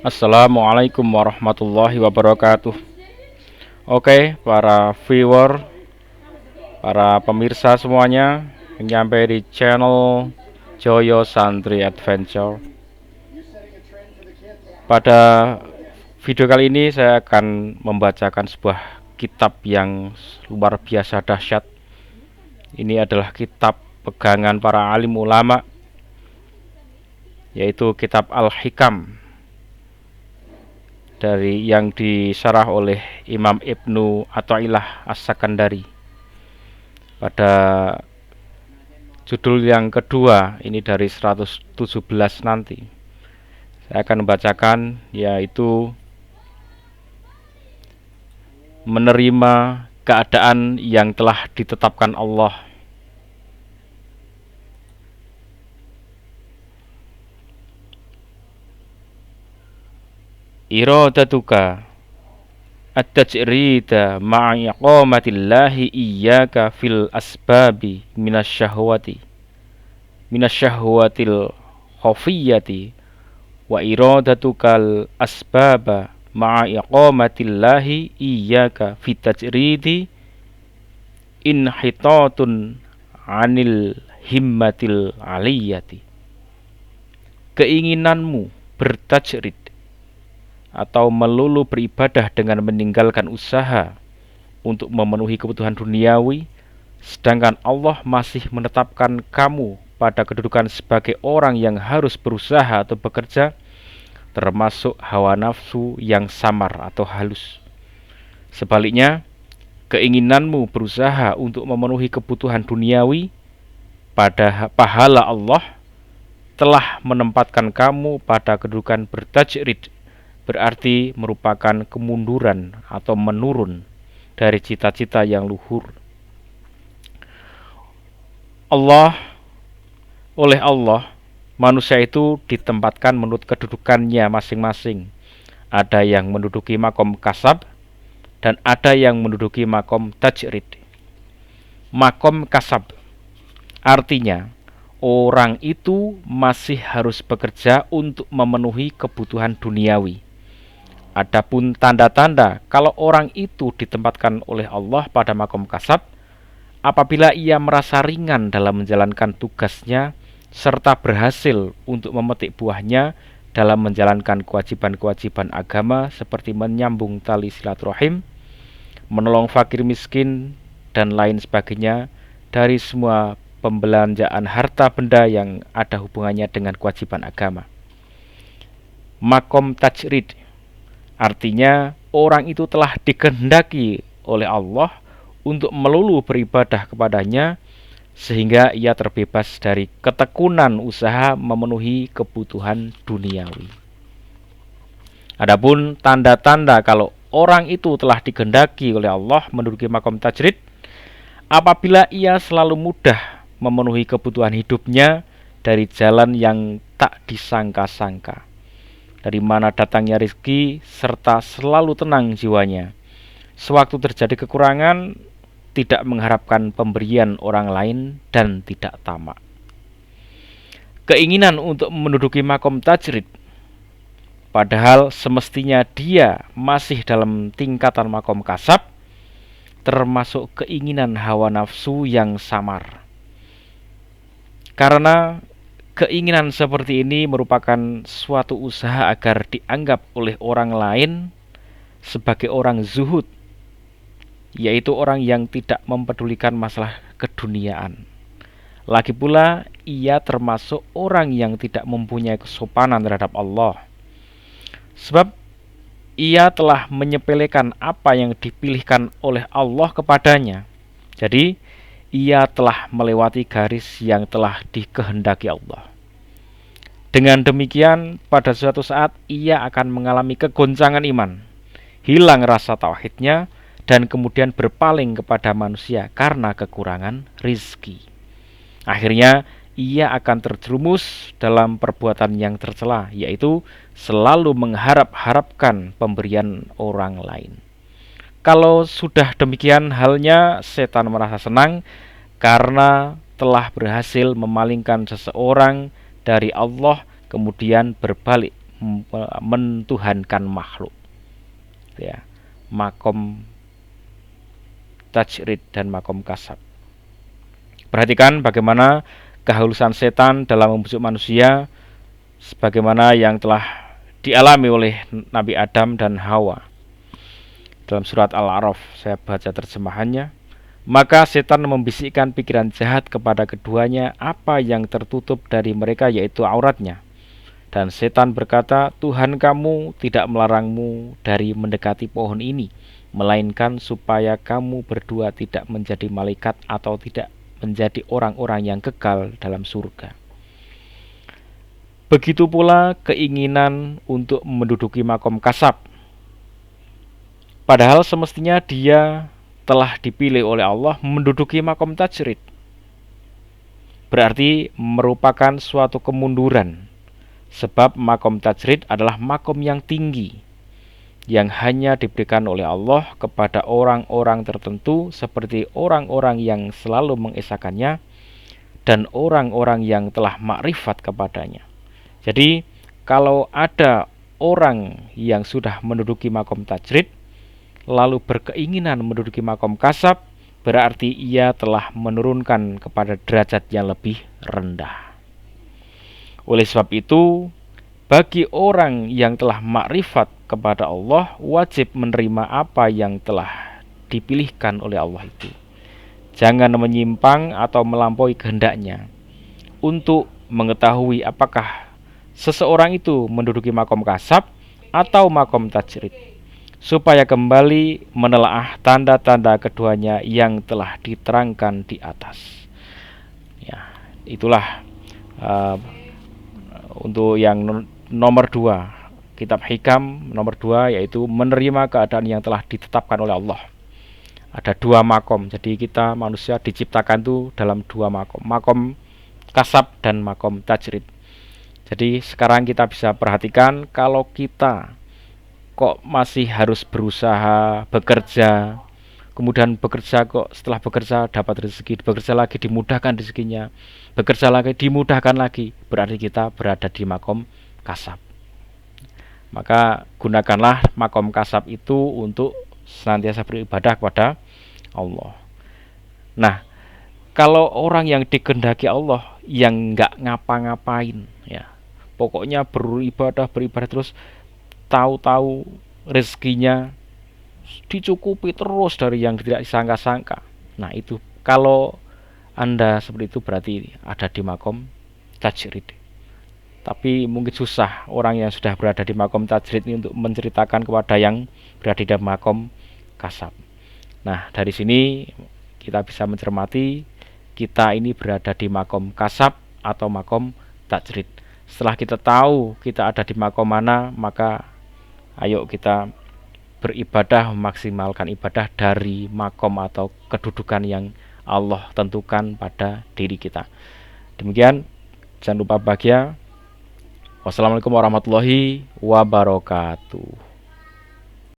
Assalamualaikum warahmatullahi wabarakatuh. Oke, para viewer, para pemirsa semuanya yang nyampe di channel Joyo Santri Adventure. Pada video kali ini saya akan membacakan sebuah kitab yang luar biasa dahsyat. Ini adalah kitab pegangan para alim ulama, yaitu kitab Al-Hikam dari yang disyarah oleh Imam Ibnu Athaillah As-Sakandari. Pada judul yang kedua, ini dari 117 nanti, saya akan membacakan, yaitu menerima keadaan yang telah ditetapkan Allah. Iradatuka at-tajrida ma'a iqamatillahi iyyaka fil asbabi minasyahwatil khafiyyati wa iradatukal asbaba ma'a iqamatillahi iyyaka fit tajridi inhitatun anil himmatil aliyati. Keinginanmu bertajrid atau melulu beribadah dengan meninggalkan usaha untuk memenuhi kebutuhan duniawi, sedangkan Allah masih menetapkan kamu pada kedudukan sebagai orang yang harus berusaha atau bekerja, termasuk hawa nafsu yang samar atau halus. Sebaliknya, keinginanmu berusaha untuk memenuhi kebutuhan duniawi, pada pahala Allah telah menempatkan kamu pada kedudukan bertajrid, berarti merupakan kemunduran atau menurun dari cita-cita yang luhur. Oleh Allah, manusia itu ditempatkan menurut kedudukannya masing-masing. Ada yang menduduki makom kasab dan ada yang menduduki makom tajrid. Makom kasab artinya orang itu masih harus bekerja untuk memenuhi kebutuhan duniawi. Adapun tanda-tanda kalau orang itu ditempatkan oleh Allah pada makom kasab, apabila ia merasa ringan dalam menjalankan tugasnya serta berhasil untuk memetik buahnya dalam menjalankan kewajiban-kewajiban agama seperti menyambung tali silaturahim, menolong fakir miskin, dan lain sebagainya dari semua pembelanjaan harta benda yang ada hubungannya dengan kewajiban agama. Makom tajrid artinya orang itu telah dikehendaki oleh Allah untuk melulu beribadah kepadanya sehingga ia terbebas dari ketekunan usaha memenuhi kebutuhan duniawi. Adapun tanda-tanda kalau orang itu telah dikehendaki oleh Allah menduduki makom tajrid, apabila ia selalu mudah memenuhi kebutuhan hidupnya dari jalan yang tak disangka-sangka, dari mana datangnya rezeki, serta selalu tenang jiwanya. Sewaktu terjadi kekurangan, tidak mengharapkan pemberian orang lain dan tidak tamak. Keinginan untuk menduduki makom tajrid, padahal semestinya dia masih dalam tingkatan makom kasab, termasuk keinginan hawa nafsu yang samar. Karena keinginan seperti ini merupakan suatu usaha agar dianggap oleh orang lain sebagai orang zuhud, yaitu orang yang tidak mempedulikan masalah keduniaan. Lagi pula, ia termasuk orang yang tidak mempunyai kesopanan terhadap Allah, sebab ia telah menyepelekan apa yang dipilihkan oleh Allah kepadanya. Jadi, ia telah melewati garis yang telah dikehendaki Allah. Dengan demikian, pada suatu saat ia akan mengalami kegoncangan iman, hilang rasa tauhidnya, dan kemudian berpaling kepada manusia karena kekurangan rizki. Akhirnya ia akan terjerumus dalam perbuatan yang tercela, yaitu selalu mengharap-harapkan pemberian orang lain. Kalau sudah demikian halnya, setan merasa senang karena telah berhasil memalingkan seseorang dari Allah, kemudian berbalik mentuhankan makhluk, ya, makom tajrid dan makom kasab. Perhatikan bagaimana kehalusan setan dalam membujuk manusia, sebagaimana yang telah dialami oleh Nabi Adam dan Hawa. Dalam surat Al-A'raf, saya baca terjemahannya. Maka setan membisikkan pikiran jahat kepada keduanya apa yang tertutup dari mereka, yaitu auratnya. Dan setan berkata, Tuhan kamu tidak melarangmu dari mendekati pohon ini, melainkan supaya kamu berdua tidak menjadi malaikat atau tidak menjadi orang-orang yang kekal dalam surga. Begitu pula keinginan untuk menduduki makom kasab. Padahal semestinya dia telah dipilih oleh Allah menduduki makom tajrid. Berarti merupakan suatu kemunduran. Sebab makom tajrid adalah makom yang tinggi, yang hanya diberikan oleh Allah kepada orang-orang tertentu, seperti orang-orang yang selalu mengesahkannya dan orang-orang yang telah makrifat kepadanya. Jadi kalau ada orang yang sudah menduduki makom tajrid lalu berkeinginan menduduki makom kasab, berarti ia telah menurunkan kepada derajat yang lebih rendah. Oleh sebab itu, bagi orang yang telah makrifat kepada Allah, wajib menerima apa yang telah dipilihkan oleh Allah itu. Jangan menyimpang atau melampaui kehendaknya. Untuk mengetahui apakah seseorang itu menduduki makom kasab atau makom tajrid, supaya kembali menelaah tanda-tanda keduanya yang telah diterangkan di atas. Ya, itulah untuk yang nomor 2, kitab Hikam nomor 2, yaitu menerima keadaan yang telah ditetapkan oleh Allah. Ada 2 makom. Jadi kita manusia diciptakan itu dalam 2 makom, makom kasab dan makom tajrid. Jadi sekarang kita bisa perhatikan, kalau kita kok masih harus berusaha, bekerja, kemudian bekerja kok setelah bekerja dapat rezeki, bekerja lagi dimudahkan rezekinya, bekerja lagi dimudahkan lagi, berarti kita berada di makom kasab. Maka gunakanlah makom kasab itu untuk senantiasa beribadah kepada Allah. Nah, kalau orang yang dikehendaki Allah yang nggak ngapa-ngapain, ya, pokoknya beribadah terus, tahu-tahu rezekinya dicukupi terus dari yang tidak disangka-sangka. Nah, itu kalau Anda seperti itu berarti ada di makom tajrid. Tapi mungkin susah orang yang sudah berada di makom tajrid ini untuk menceritakan kepada yang berada di makom kasab. Nah, dari sini kita bisa mencermati kita ini berada di makom kasab atau makom tajrid. Setelah kita tahu kita ada di makom mana, maka ayo kita beribadah, memaksimalkan ibadah dari makom atau kedudukan yang Allah tentukan pada diri kita. Demikian, jangan lupa bahagia. Wassalamualaikum warahmatullahi wabarakatuh.